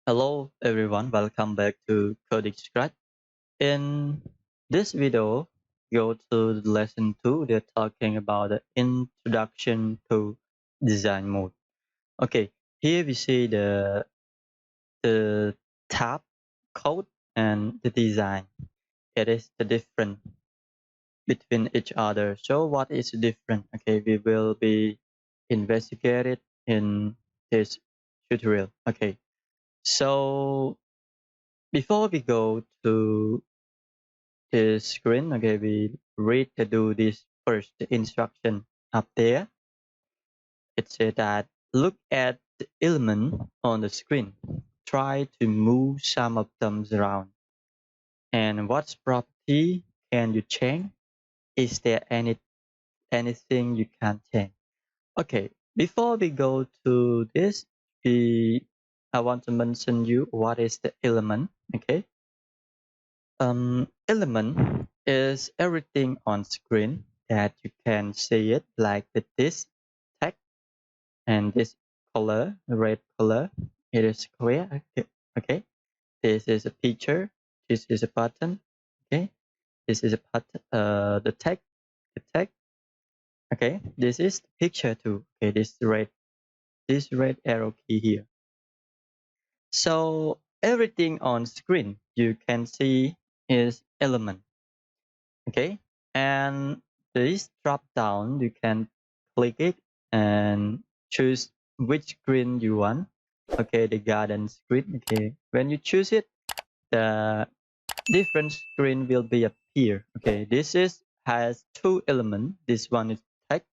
Hello everyone, welcome back to Coding Scratch. In this video, go to lesson 2. They're talking about the introduction to design mode. Okay, here we see the tab, code, and the design. It is the difference between each other. So what is different? Okay, we will be investigated in this tutorial. Okay, so before we go to the screen, okay, we read to do this first instruction up there. It said that look at the element on the screen. Try to move some of them around. And what property can you change? Is there anything you can change? Okay, before we go to this, I want to mention you what is the element. Okay, element is everything on screen that you can see it, like with this text and this color, red color. It is square. Okay. Okay. This is a picture. This is a button. Okay. This is a button. The text. The text. Okay. This is the picture too. Okay. This red arrow key here. So everything on screen you can see is element. Okay, and this drop down you can click it and choose which screen you want. Okay, the garden screen. Okay, when you choose it, the different screen will be appear. Okay, this is has two elements. This one is text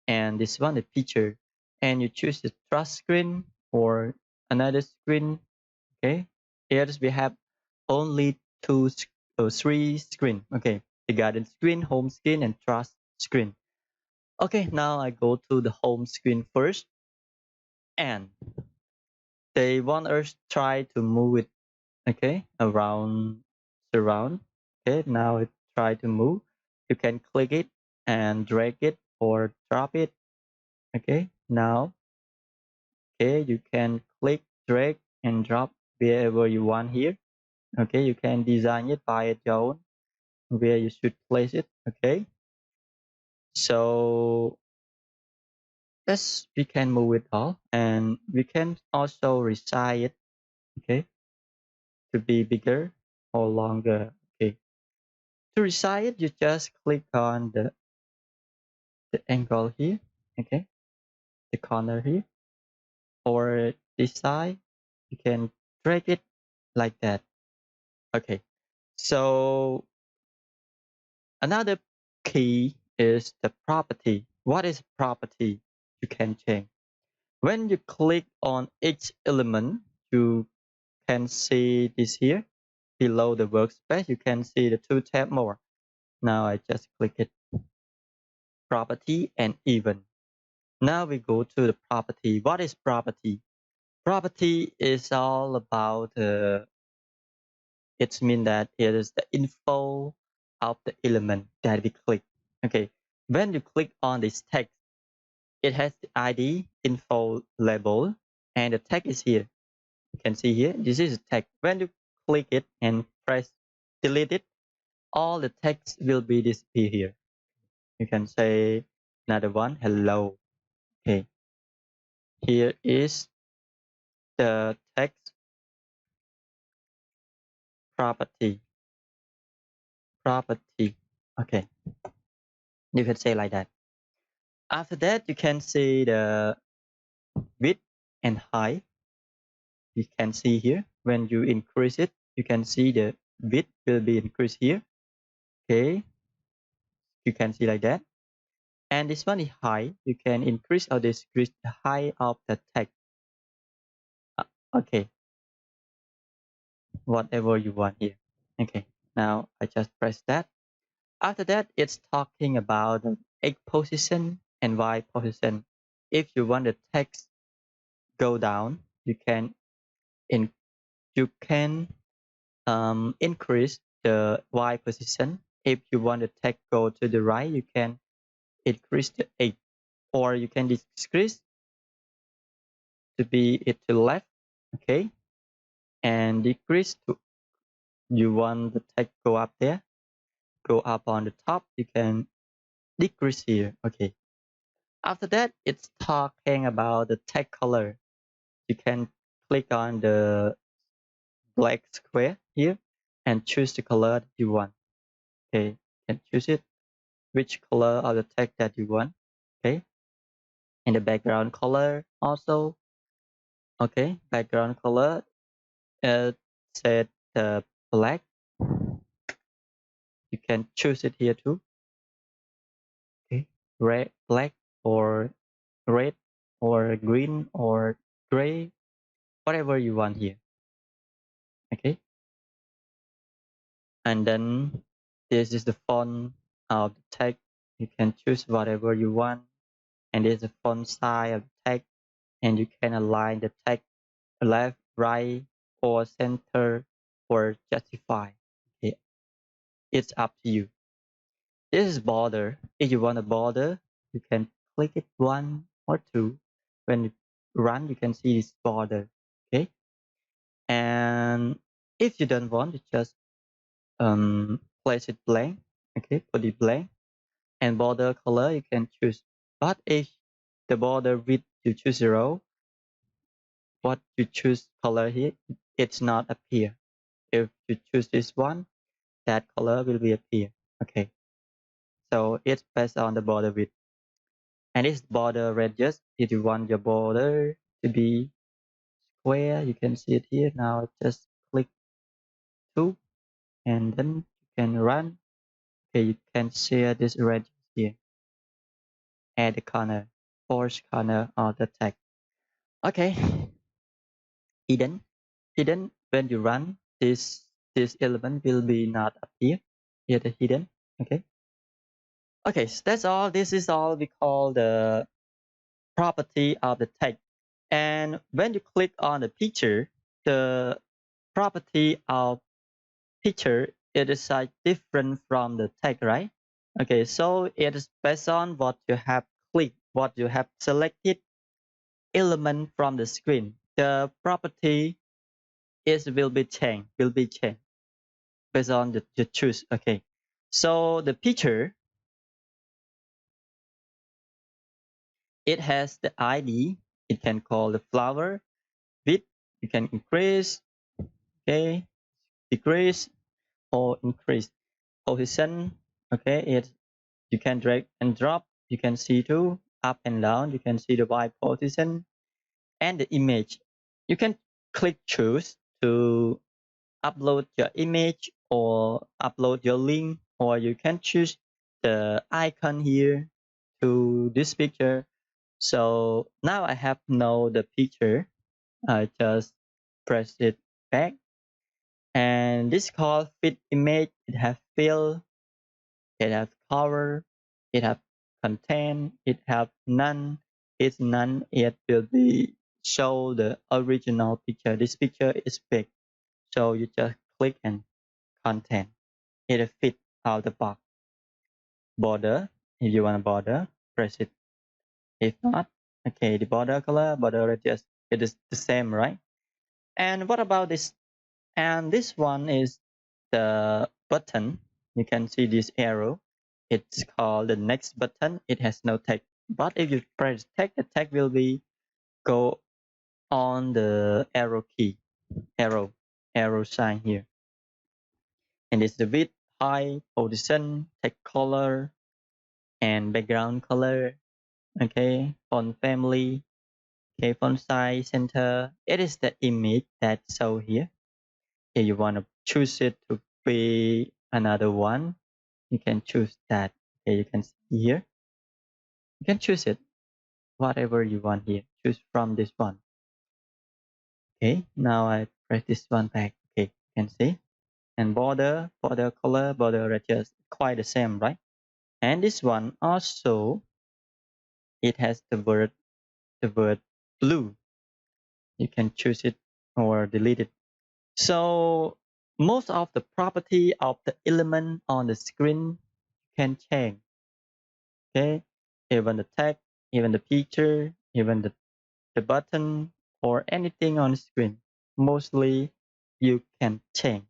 and this one is picture, and you choose the trust screen or another screen. Okay, here we have only three screen. Okay, the garden screen, home screen, and trust screen. Okay, now I go to the home screen first, and they want us try to move it. Okay, surround. Okay, now it try to move. You can click it and drag it or drop it. Okay, now okay you can click, drag, and drop wherever you want here. Okay, you can design it by your own where you should place it. Okay, so yes, we can move it all, and we can also resize it. Okay, to be bigger or longer. Okay, to resize it, you just click on the angle here. Okay, the corner here, or this side. You can drag it like that. Okay, so another key is the property. What is property? You can change. When you click on each element, you can see this here. Below the workspace, you can see the two tab more. Now I just click it, property and event. Now we go to the property. What is property? Property is all about, it means that it is the info of the element that we click. Okay, when you click on this text, it has the ID, info label, and the text is here. You can see here, this is text. When you click it and press delete it, all the text will be disappear here. You can say another one, hello. Okay, here is the text property. Property. Okay, you can say like that. After that, you can see the width and height. You can see here, when you increase it, you can see the width will be increased here. Okay, you can see like that. And this one is high. You can increase or decrease the height of the text. Okay, whatever you want here. Okay, now I just press that. After that, it's talking about the X position and Y position. If you want the text go down, in you can increase the Y position. If you want the text go to the right, you can increase the X, or you can decrease to be it to the left. Okay, and decrease to, you want the text go up there, go up on the top, you can decrease here. Okay. After that, it's talking about the text color. You can click on the black square here and choose the color that you want. Okay, you can choose it, which color of the text that you want. Okay, and the background color also. Okay, background color, set black. You can choose it here too. Okay, red, black, or red, or green, or gray, whatever you want here. Okay, and then this is the font of the text. You can choose whatever you want, and this is the font size of the text, and you can align the text left, right, or center, or justify. Okay, it's up to you. This is border. If you want a border, you can click it one or two. When you run, you can see this border. Okay, and if you don't want, you just place it blank. Okay, put it blank. And border color you can choose. But if the border width you choose 0, what you choose color here, it's not appear. If you choose this one, that color will be appear. Okay, so it's based on the border width. And this border radius, if you want your border to be square, you can see it here. Now just click 2 and then you can run. Okay, you can share this radius here. Add the corner, force corner of the text. Okay, hidden. Hidden, when you run, this element will be not appear. Here the hidden. Okay. Okay, so that's all. This is all we call the property of the text. And when you click on the picture, the property of picture, it is like different from the text, right? Okay, so it is based on what you have clicked, what you have selected element from the screen. The property is will be changed based on the choose. Okay, so the picture, it has the ID. It can call the flower width. You can increase, okay, decrease, or increase position. Okay, it you can drag and drop. You can see too up and down. You can see the Y position and the image. You can click choose to upload your image or upload your link, or you can choose the icon here to this picture. So now I have know the picture. I just press it back, and this called fit image. It have fill, it have cover, it have content, it have none. It's none. It will be show the original picture. This picture is big, so you just click and content. It fit out the box. Border, if you want a border, press it. If not, okay, the border color, border radius, it is the same, right? And what about this? And this one is the button. You can see this arrow. It's called the next button. It has no text. But if you press text, the text will be go on the arrow key, arrow sign here. And it's the width, height, position, text color, and background color. Okay, font family, okay, font size, center. It is the image that show here. If you want to choose it to be another one, you can choose that. Okay, you can see here. You can choose it, whatever you want here. Choose from this one. Okay, now I press this one back. Okay, you can see. And border, border color, border radius, quite the same, right? And this one also, it has the word blue. You can choose it or delete it. So most of the property of the element on the screen can change. Okay, even the text, even the picture, even the button or anything on the screen. Mostly you can change.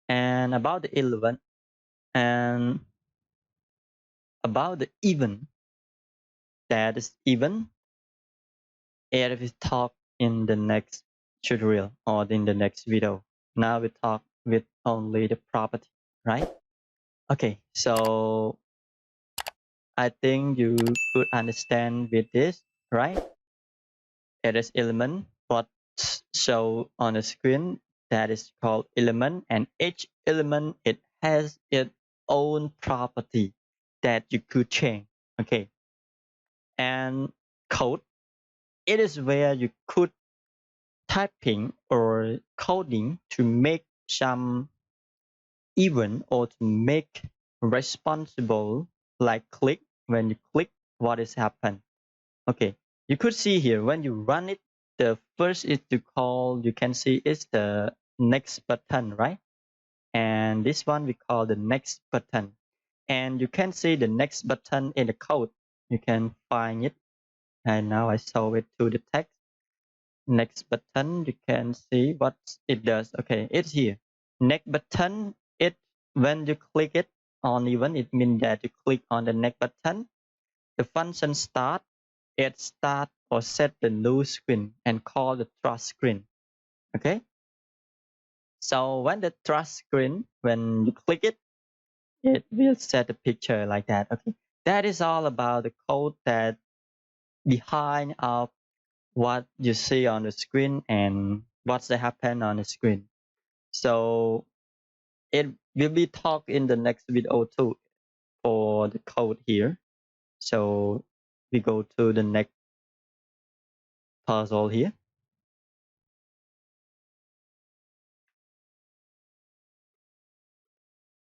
And about the 11 and about the even, that is even, it will talk in the next tutorial or in the next video. Now we talk with only the property, right? Okay, so I think you could understand with this, right? It is element, what's show on the screen, that is called element, and each element, it has its own property that you could change. Okay, and code, it is where you could typing or coding to make some event or to make responsible, like click, when you click, what is happen. Okay, you could see here when you run it, the first is to call, you can see is the next button, right? And this one we call the next button. And you can see the next button in the code. You can find it. And now I show it to the text. Next button, you can see what it does. Okay, it's here. Next button, it when you click it on even, it means that you click on the next button. The function start, it start or set the new screen and call the trust screen. Okay. So when the trust screen, when you click it, it will set a picture like that. Okay. That is all about the code that behind of what you see on the screen and what's happen on the screen. So it will be talked in the next video too for the code here. So we go to the next puzzle here.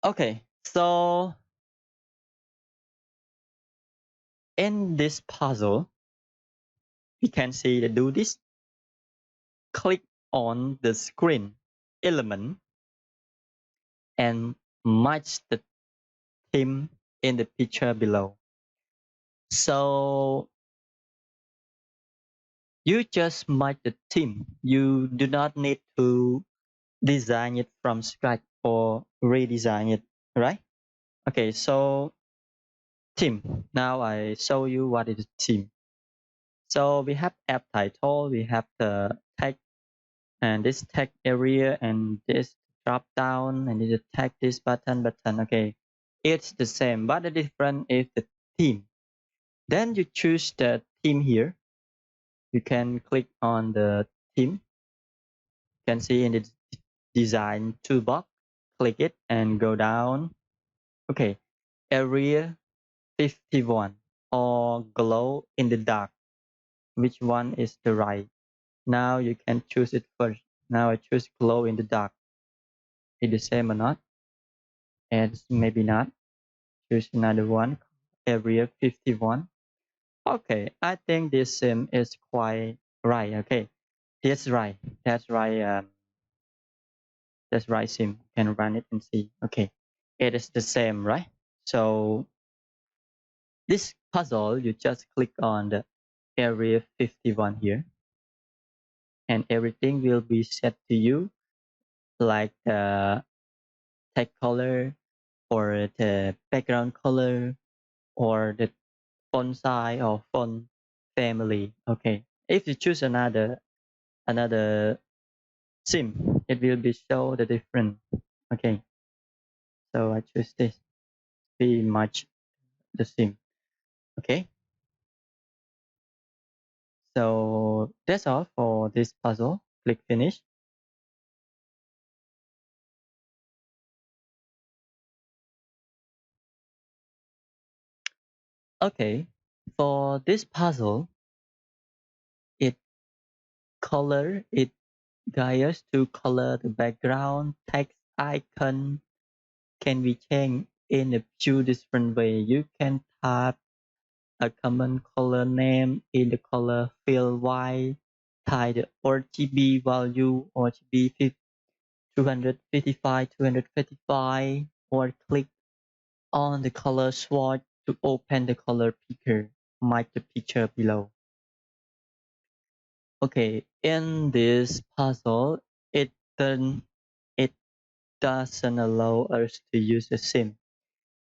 Okay, so in this puzzle, we can see the do this. Click on the screen element and match the theme in the picture below. So you just match the theme. You do not need to design it from scratch or redesign it, right? Okay, so theme. Now I show you what is theme. So we have app title, we have the tag, and this tag area, and this drop down, and this tag, this button. Okay, it's the same, but the difference is the theme. Then you choose the theme here. You can click on the theme. You can see in the design toolbox, click it and go down. Okay, area 51 or glow in the dark. Which one is the right? Now you can choose it first. Now I choose glow in the dark. Is the same or not? And maybe not. Choose another one. Area 51. Okay, I think this sim is quite right. Okay, that's right. That's right. That's right. Sim can run it and see. Okay, it is the same, right? So this puzzle, you just click on the area 51 here, and everything will be set to you, like the text color or the background color or the font size or font family. Okay, if you choose another sim, it will be show the different. Okay, so I choose this. Be much the sim. Okay, so that's all for this puzzle. Click finish. Okay, for this puzzle, it it guides us to color the background text icon can be changed in a few different ways. You can type a common color name in the color field Y, type the RGB value, RGB 255, 255, or click on the color swatch to open the color picker. Mark the picture below. Okay, in this puzzle, it doesn't it doesn't allow us to use a sim.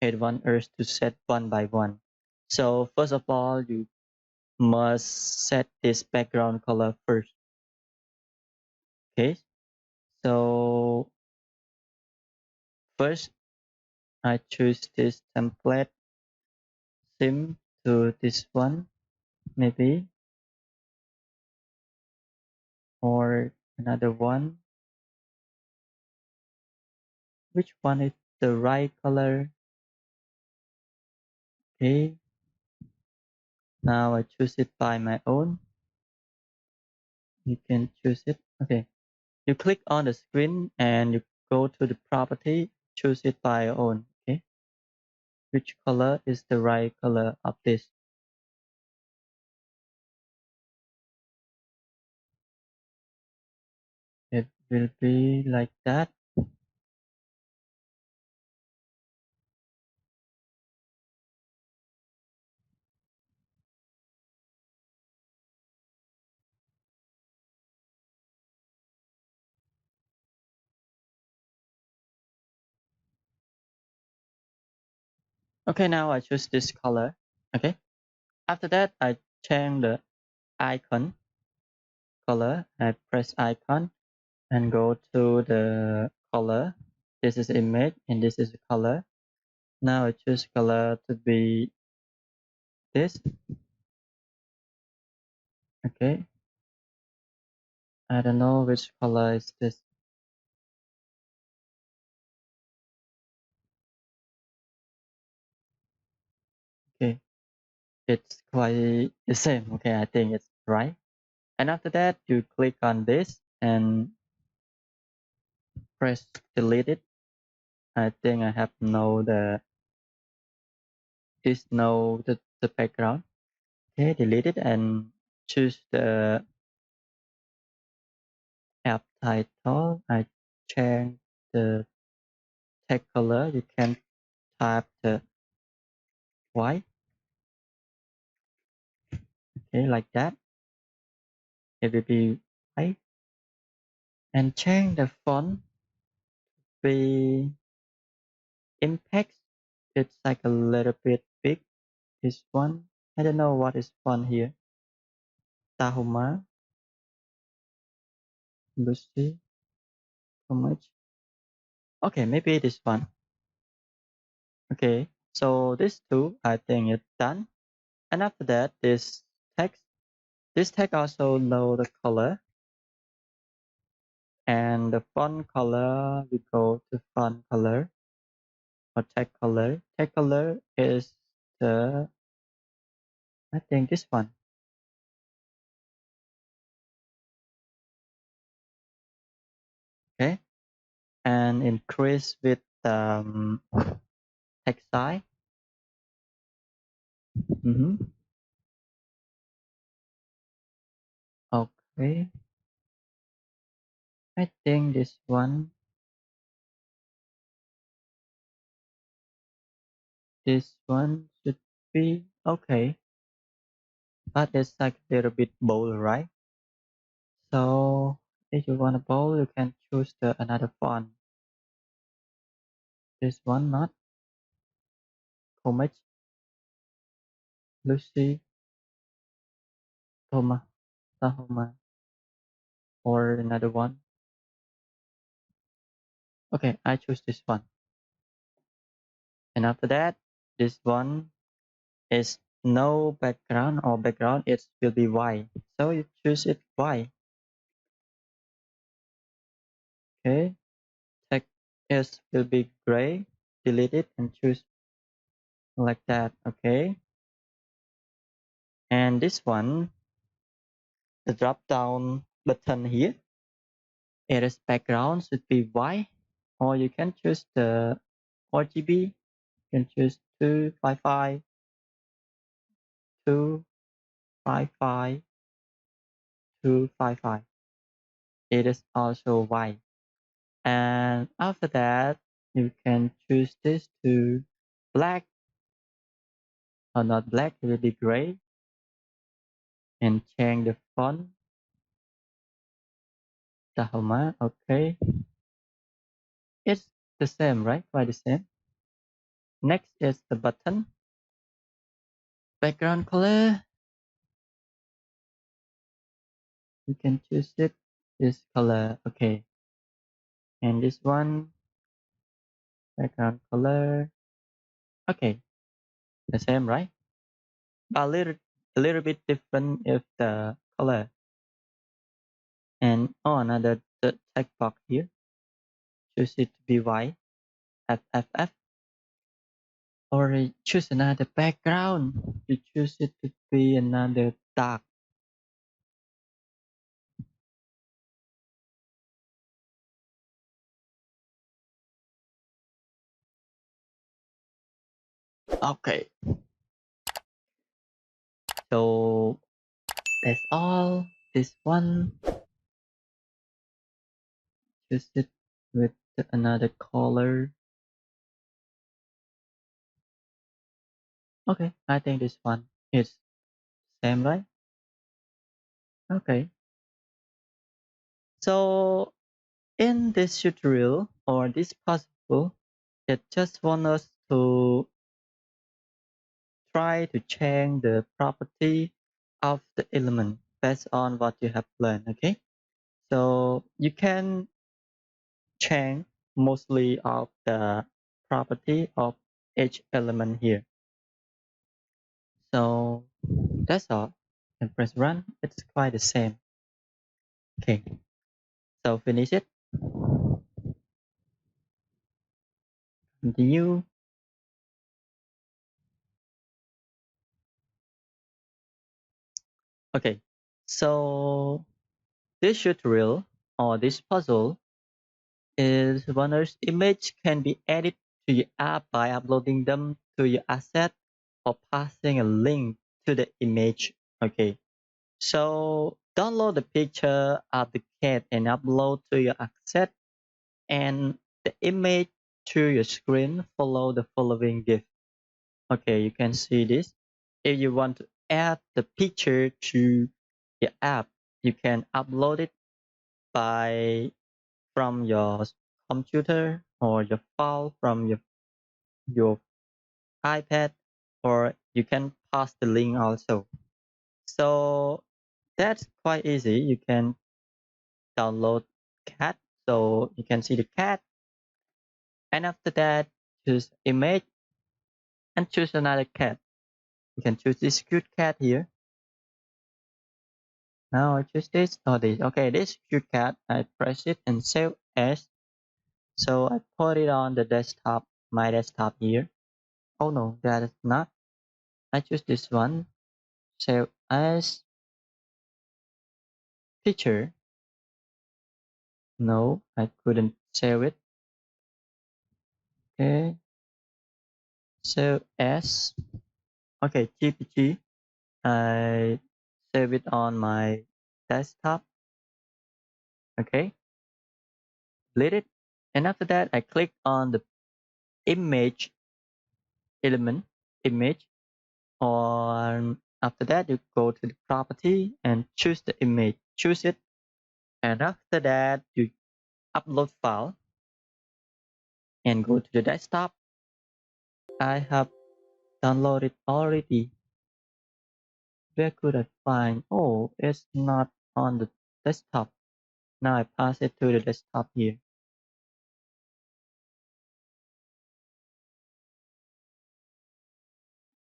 It wants us to set one by one. So first of all, you must set this background color first. Okay. So first, I choose this template sim to this one, maybe, or another one. Which one is the right color? Okay. Now I choose it by my own. You can choose it. Okay. You click on the screen and you go to the property, choose it by your own. Okay. Which color is the right color of this? It will be like that. Okay, now I choose this color. Okay. After that, I change the icon color. I press icon and go to the color. This is image and this is the color. Now I choose color to be this. Okay. I don't know which color is this. Okay. It's quite the same. Okay, I think it's right. And after that, you click on this and press delete it. I think I have the background. Okay, delete it and choose the app title. I change the text color. You can type the white. Okay, like that. It will be white. And change the font be impact. It's like a little bit big. This one. I don't know what is font here. Tahoma. Lucy. How much? Okay, maybe this one. Okay, so this two, I think it's done. And after that, text, this text also know the color and the font color. We go to font color or text color. Text color is the, I think this one. Okay, and increase with text size. Mm-hmm. Okay, I think this one should be okay, but it's like a little bit bold, right? So if you want a bold, you can choose the another font. This one not Comic, Lucy, Thomas, Tahoma, or another one. Okay, I choose this one. And after that, this one is no background or background, it will be white. So you choose it white. Okay, text is will be gray. Delete it and choose like that. Okay, and this one, the drop down button here, it is background should be white, or you can choose the RGB. You can choose 255, 255, 255. It is also white. And after that, you can choose this to black or not black, it will be gray, and change the font. Tahoma, okay. It's the same, right? Quite the same. Next is the button. Background color. You can choose it. This color, okay. And this one, background color. Okay, the same, right? A little bit different if the color. And another the text box here. Choose it to be white. FFF. Or choose another background. You choose it to be another dark. Okay. So that's all. This one. Choose it with another color. Okay, I think this one is same, right? Okay. So in this tutorial or this puzzle, it just want us to try to change the property of the element based on what you have learned. Okay. So you can change mostly of the property of each element here. So that's all. And press run. It's quite the same. Okay. So finish it. Continue. Okay. So this tutorial or this puzzle is runner's image can be added to your app by uploading them to your asset or passing a link to the image. Okay. So download the picture of the cat and upload to your asset and the image to your screen. Follow the following gift. Okay, you can see this. If you want to add the picture to your app, you can upload it by from your computer or your file from your iPad, or you can pass the link also. So that's quite easy. You can download cat, so you can see the cat, and after that choose image and choose another cat. You can choose this cute cat here. Now I choose this or this. Okay, this cute cat, I press it and save as. So I put it on the desktop, my desktop here. Oh no, that is not. I choose this one, save as picture. No, I couldn't save it. Okay, save as. Okay, GPG. I save it on my desktop. Okay, delete it. And after that, I click on the image element, image. Or after that, you go to the property and choose the image. Choose it. And after that, you upload file and go to the desktop. I have downloaded already. Where could I find? Oh, it's not on the desktop. Now I pass it to the desktop here.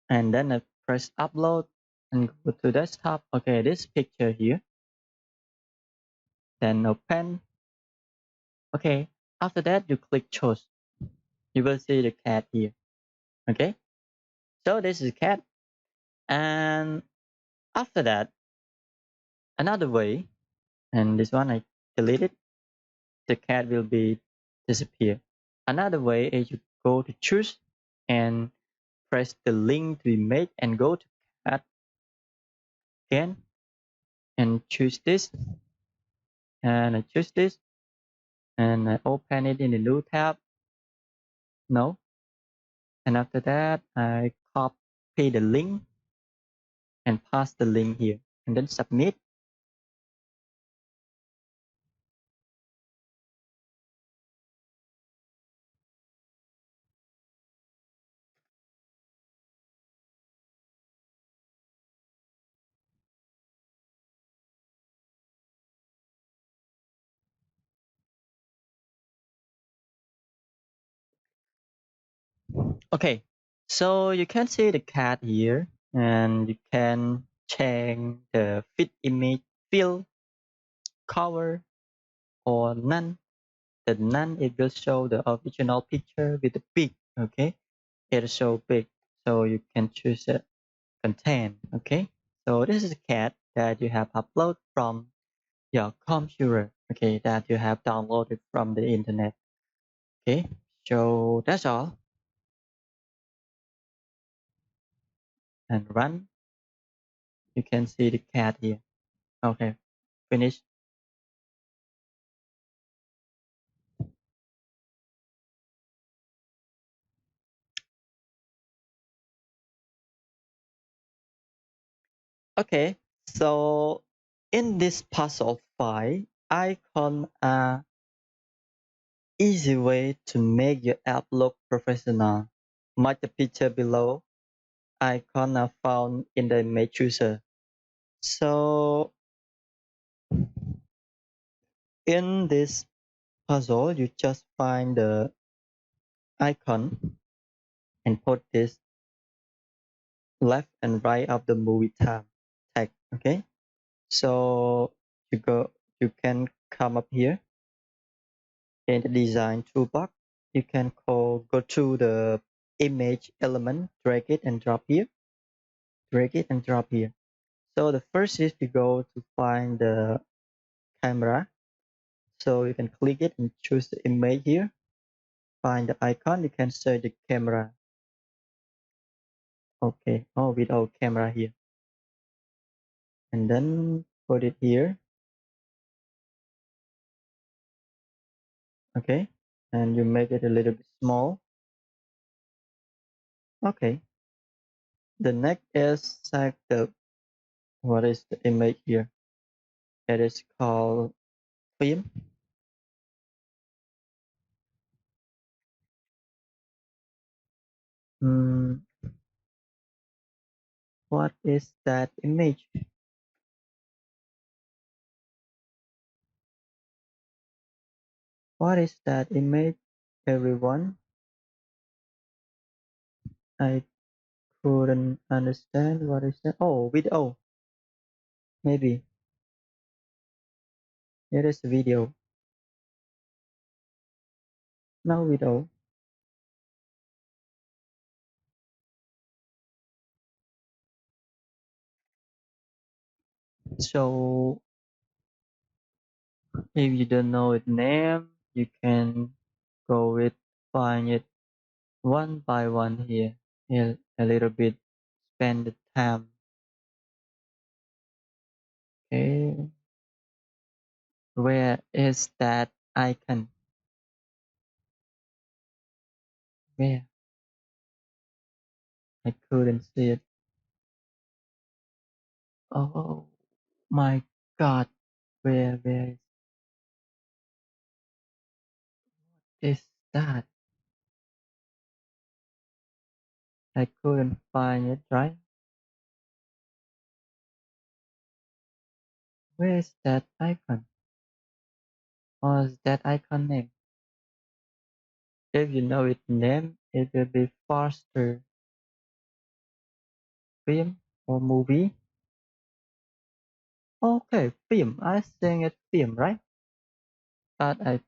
And then I press upload and go to desktop. Okay, this picture here. Then open. Okay, after that you click choose. You will see the cat here. Okay, so this is cat. And after that, another way, and this one I delete it, the cat will be disappear. Another way is you go to choose and press the link to image and go to cat again and choose this, and I choose this and I open it in the new tab. No. And after that, I copy the link and paste the link here and then submit. Okay, so you can see the cat here, and you can change the fit image, fill, cover, or none. The none, it will show the original picture with the big. Okay, it is so big, so you can choose a content. Okay, so this is a cat that you have uploaded from your computer. Okay, that you have downloaded from the internet. Okay, so that's all, and run. You can see the cat here. Okay, finish. Okay, so in this puzzle file, icon are easy way to make your app look professional. Mark the picture below. Icon are found in the image chooser. So in this puzzle, you just find the icon and put this left and right of the movie tag. Okay, so you can come up here in the design toolbox. You can go to the image element, drag it and drop here, drag it and drop here. So the first is to go to find the camera. So you can click it and choose the image here. Find the icon. You can search the camera. Okay. Oh, without camera here. And then put it here. Okay. And you make it a little bit small. Okay. The next is select the what is the image here? It is called film. Hmm. What is that image? What is that image, everyone? I couldn't understand what is that. Oh, video. Maybe it is video. No video. So if you don't know its name, you can go with find it one by one here. A little bit spend the time. Okay. Where is that icon? Where? I couldn't see it. Oh my god. Where is that? I couldn't find it, right? Where is that icon? What's that icon name? If you know its name, it will be faster. Film or movie? Okay, film. I think it's film, right? But I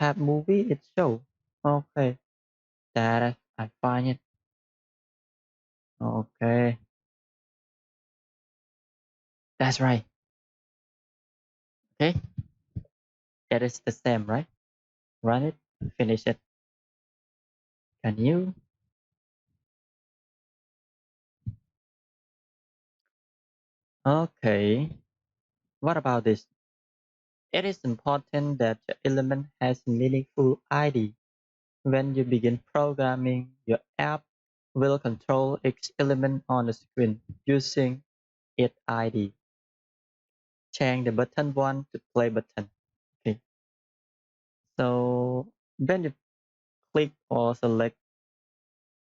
have movie, it's show. Okay, that I find it. Okay, that's right. Okay, that is the same, right? Run it, finish it. Can you? Okay, what about this? It is important that your element has meaningful ID. When you begin programming, your app will control each element on the screen using its ID. Change the button 1 to play button. Okay. So when you click or select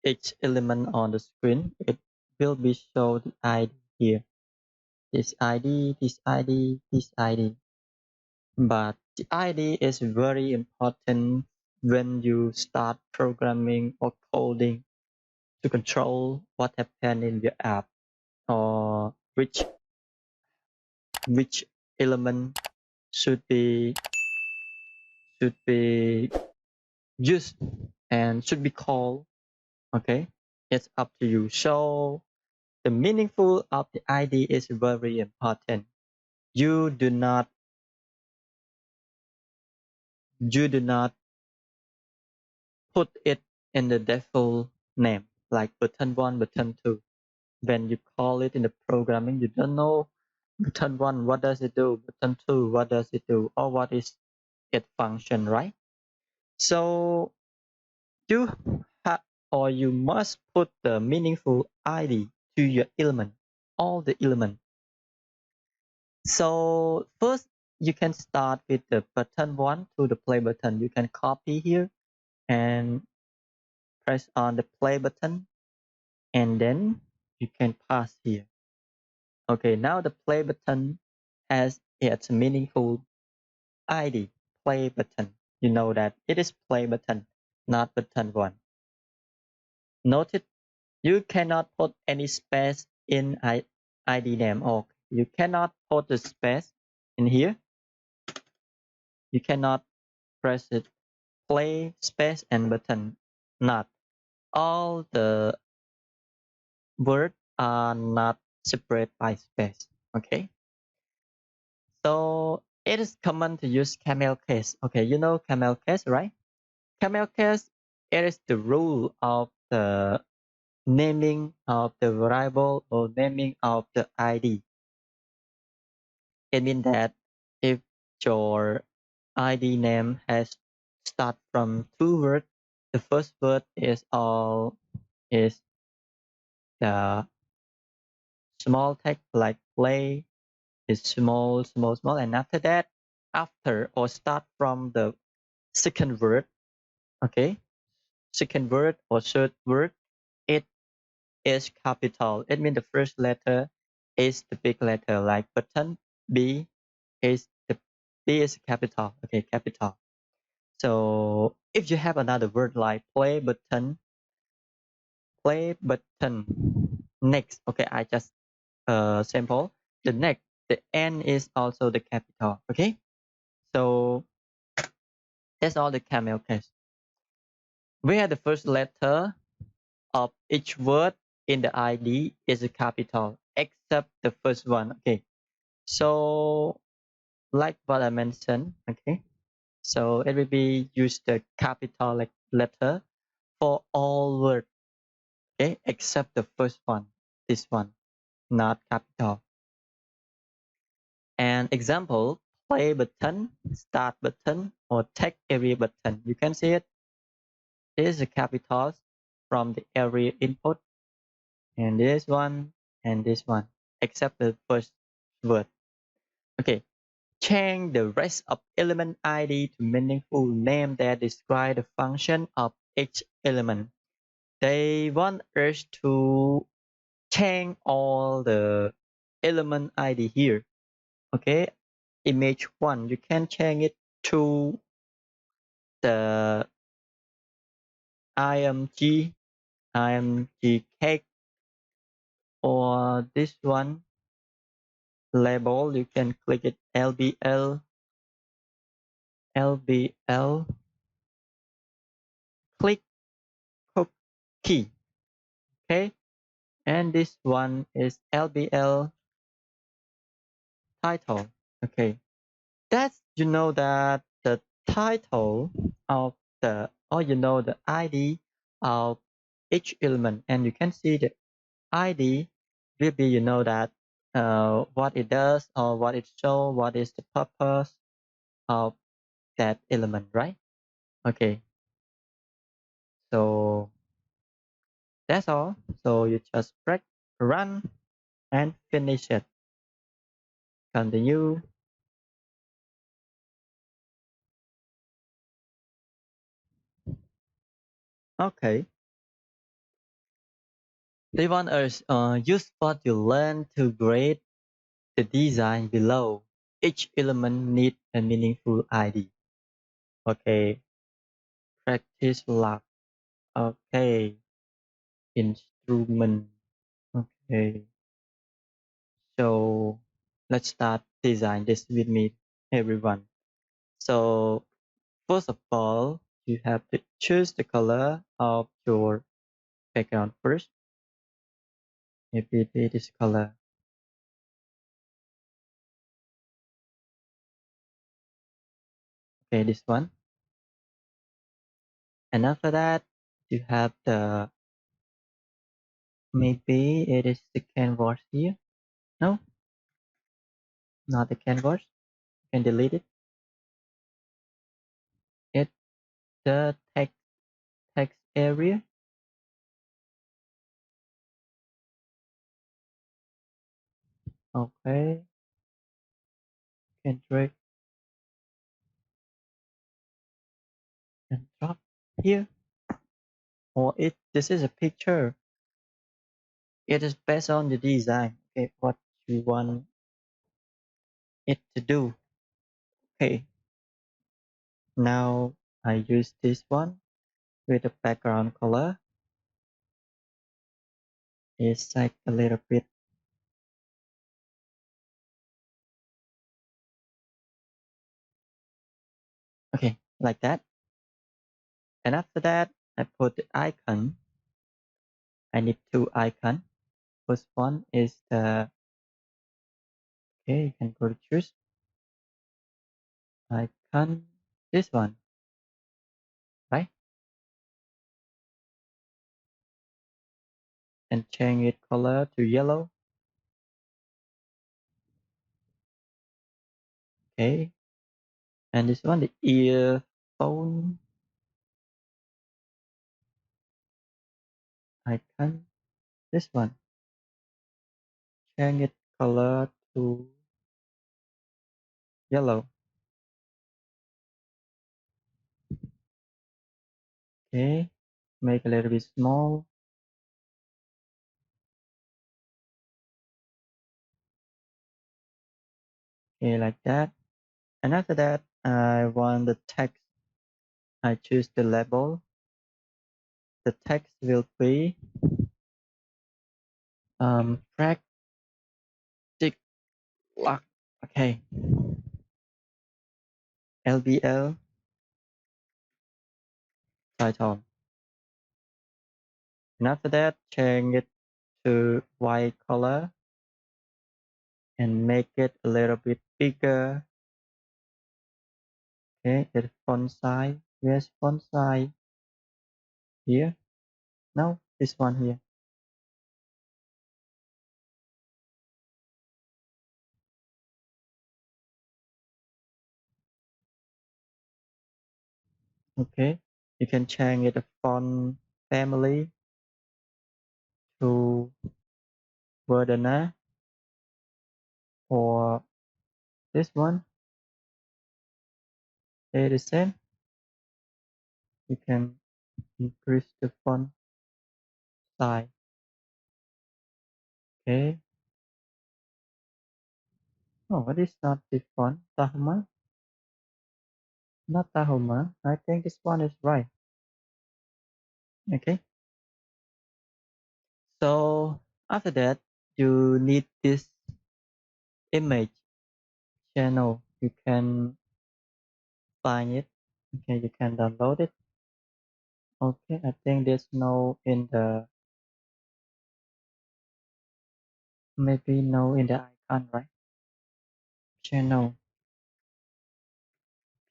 each element on the screen, it will be shown the ID here. This ID, this ID, this ID. But the ID is very important when you start programming or coding. to control what happened in your app, or which element should be used and should be called. Okay, it's up to you. So the meaningful of the ID is very important. You do not put it in the default name like button 1, button 2. When you call it in the programming, you don't know button 1 what does it do, button 2 what does it do, or what is its function, right? So you have, or you must put the meaningful ID to your element, all the elements. So first you can start with the button 1 to the play button. You can copy here and press on the play button, and then you can pass here. Okay, now the play button has its meaningful ID, play button. You know that it is play button, not button 1. Notice you cannot put any space in ID name, or you cannot put the space in here. You cannot press it, play, space, and button. Not all the words are not separate by space. Okay, so it is common to use camel case. Okay, you know camel case, right? Camel case, it is the rule of the naming of the variable or naming of the ID. It means that if your ID name has start from two words, the first word is the small text like play, is small, small, small, and after that, after or start from the second word, okay, second word or third word, it is capital. It means the first letter is the big letter, like button. B is the B is capital. Okay, capital. So if you have another word like play button, next. Okay, I just sample the next. The N is also the capital. Okay, so that's all the camel case. Where the first letter of each word in the ID is a capital, except the first one. Okay, so like what I mentioned. Okay, so it will be use the capital like letter for all words. Okay, except the first one, this one, not capital. And example, play button, start button, or take area button. You can see it. This is a capital from the area input, and this one, and this one, except the first word. Okay, change the rest of element ID to meaningful name that describe the function of each element. They want us to change all the element ID here. Okay, image 1, you can change it to the img cake, or this one label. You can click it lbl click cookie. Okay, and this one is lbl title. Okay, that's, you know, that the title of the, or you know, the ID of each element, and you can see the ID will be, you know, that what it does, or what it shows, what is the purpose of that element, right? Okay, so that's all. So you just press run and finish it. Continue. Okay. They want us use what you learn to grade the design below. Each element needs a meaningful ID. Okay. Practice log. Okay. instrument. Okay, so let's start design this with me, everyone. So first of all, you have to choose the color of your background first. Maybe it be this color. Okay, this one. And after that, you have the, maybe it is the canvas here. No, not the canvas. You can delete it. It's the text area. Okay, can drag and drop here. Or it this is a picture. It is based on the design. Okay, what you want it to do. Okay, now I use this one with the background color. It's like a little bit. Okay, like that. And after that, I put the icon. I need two icons. First one is the, okay, you can go to choose icon. This one, right? And change it color to yellow. Okay. And this one, the earphone icon. This one, change it color to yellow. Okay. Make a little bit small. Okay, like that. And after that, I want the text. I choose the label. The text will be practice lock. Okay. LBL title. And after that, change it to white color and make it a little bit bigger. Okay, the font size. Yes, font size here. No, this one here. Okay, you can change it the font family to Verdana or this one. They the same. You can increase the font size. Okay. Oh, it is not this one. Tahoma. Not Tahoma. I think this one is right. Okay. So after that, you need this image channel. You can find it. Okay, you can download it. Okay, I think there's no in the, maybe no in the icon, right? Channel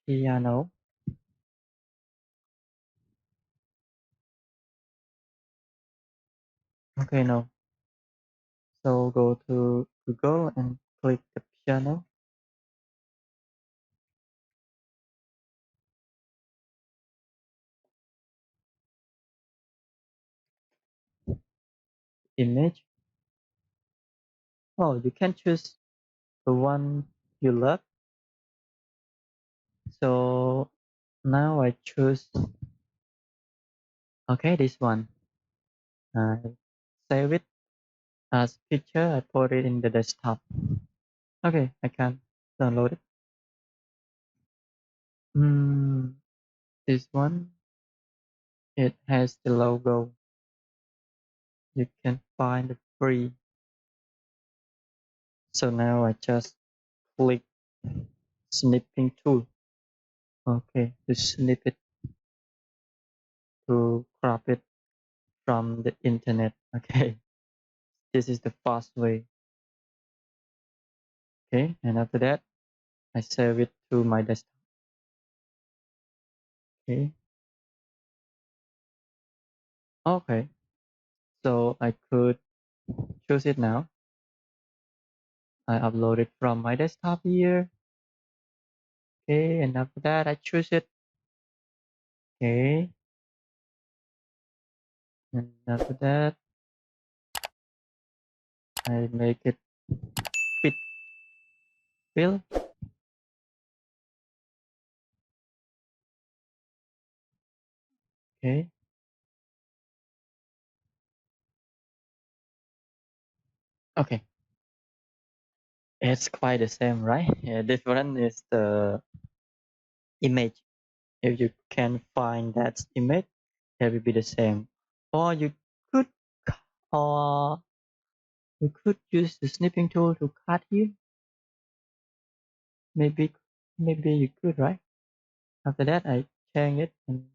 piano. Okay, no. So go to Google and click the piano image. Oh, you can choose the one you love. So now I choose, okay, this one. I save it as picture. I put it in the desktop. Okay, I can download it. This one, it has the logo. you can find the free. So now I just click snipping tool. Okay, to snip it, to crop it from the internet. Okay, this is the fast way. Okay, and after that, I save it to my desktop. Okay, okay, so I could choose it now. I upload it from my desktop here. Okay, and after that, I choose it. Okay, and after that, I make it fit fill. Okay, okay, it's quite the same, right? Yeah, different is the image. If you can find that image, it will be the same. Or could, or you could use the snipping tool to cut here. Maybe, maybe you could, right? After that, I change it and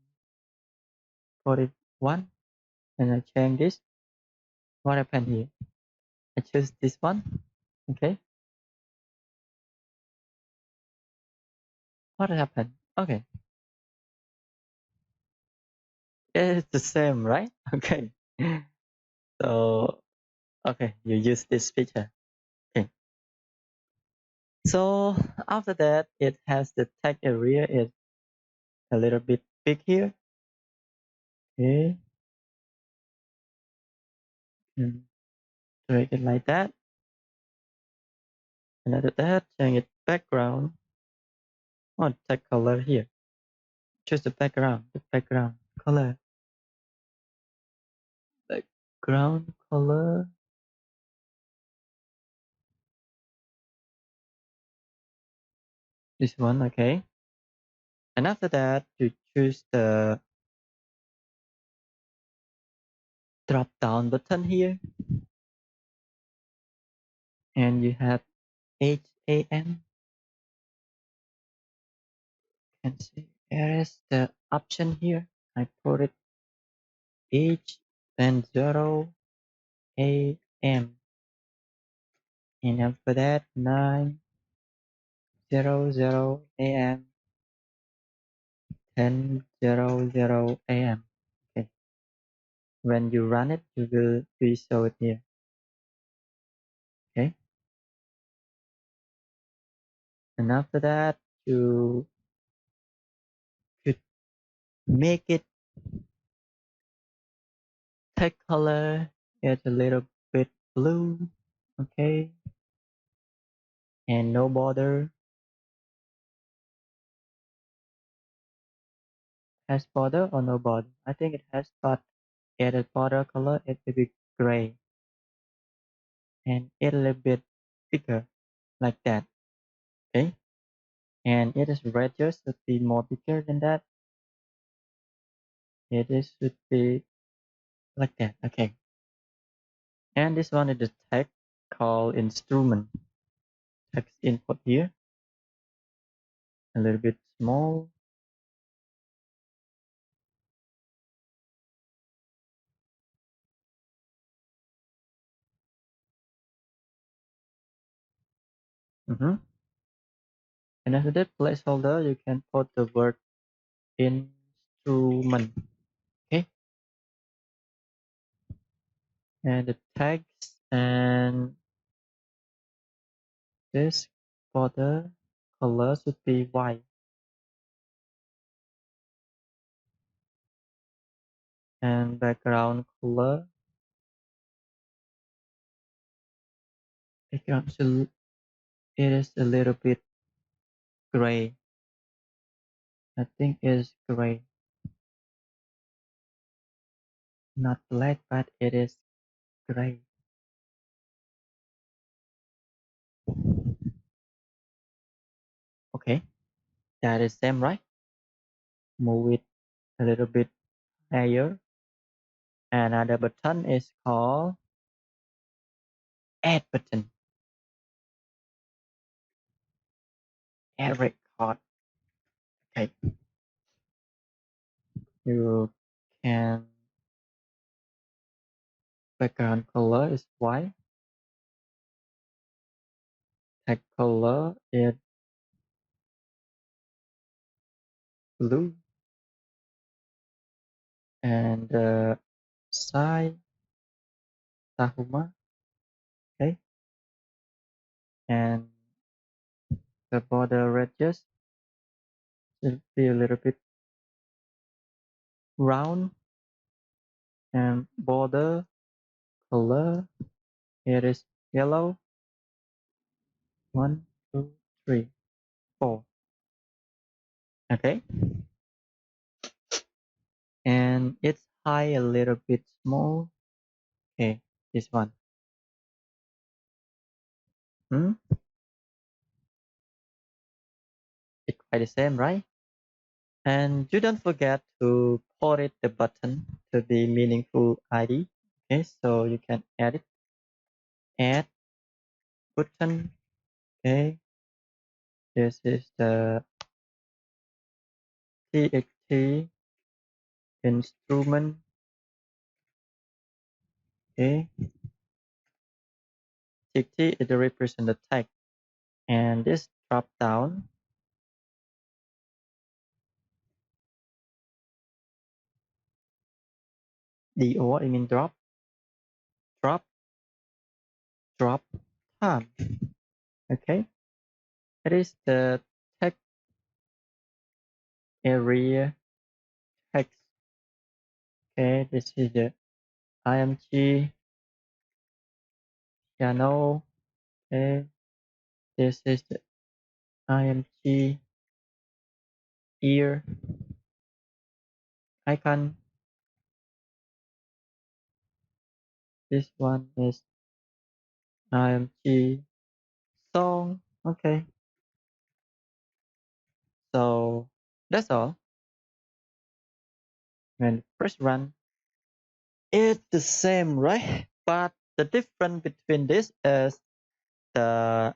put it one, and I change this. What happened here? I choose this one. Okay, what happened? Okay, it's the same, right? Okay, so okay, you use this feature. Okay, so after that, it has the tag area is a little bit big here. Okay, and drag it like that. And after that, change it background. Oh, tag color here. Choose the background color, background color. This one, okay. And after that, you choose the drop down button here, and you have HAM. Can see there is the option here. I put it H then 0 AM, and after that 9:00 AM, 10:00 AM. Okay, when you run it, you will be show it here. Okay, and after that, you could make it text color is a little bit blue. Okay, and no border. Has border or no border? I think it has, but added border color it will be gray, and it a little bit bigger like that. Okay, and it is radius should be more bigger than that. It is should be like that. Okay, and this one is the text called instrument. Text input here a little bit small. Mm-hmm. And after that placeholder, you can put the word instrument. Okay, and the text and this border color should be white, and background color background should it is a little bit gray. I think it is gray, not black, but it is gray. Okay, that is same, right? Move it a little bit higher, Another button is called add button. Add record. Okay. You can background color is white. Text color is blue. And the size Tahuma. Okay. And the border radius should be a little bit round. And border color, here is yellow. 1, 2, 3, 4. Okay. And its height a little bit small. Okay, this one. It's quite the same, right? And you don't forget to put it the button to be meaningful ID. Okay, so you can add it. Add button. Okay, this is the TXT instrument. Okay, TXT is the represent the text, and this drop down. DO, I mean drop time. Okay, it is the text area text. Okay, this is the IMG channel. Okay, this is the IMG ear icon. This one is IMG song. Okay, so that's all. When press run, it's the same, right? But the difference between this is the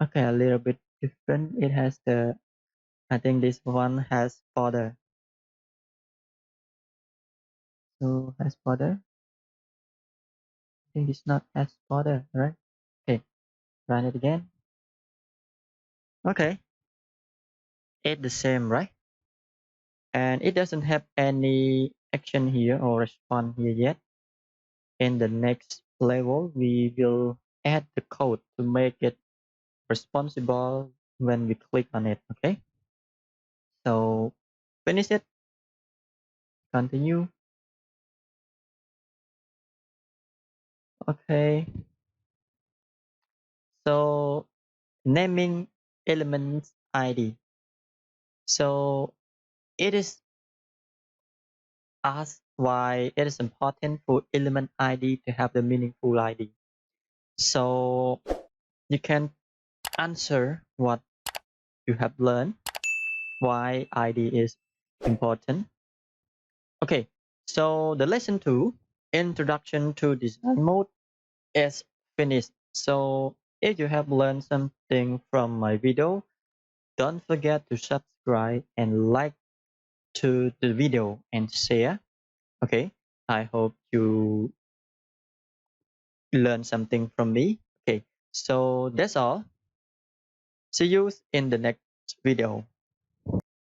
okay, a little bit different. It has the I think this one has border. So has border. I think it's not has border, right? Okay, run it again. Okay, it's the same, right? And it doesn't have any action here or response here yet. In the next level, we will add the code to make it responsible when we click on it. Okay, so finish it, continue. Okay, so naming elements ID. So it is asked why it is important for element ID to have the meaningful ID. So you can answer what you have learned, why ID is important. Okay, so the lesson 2, Introduction to Design Mode, is finished. So if you have learned something from my video, don't forget to subscribe and like to the video and share. Okay, I hope you learn something from me. Okay, so that's all. See you in the next video.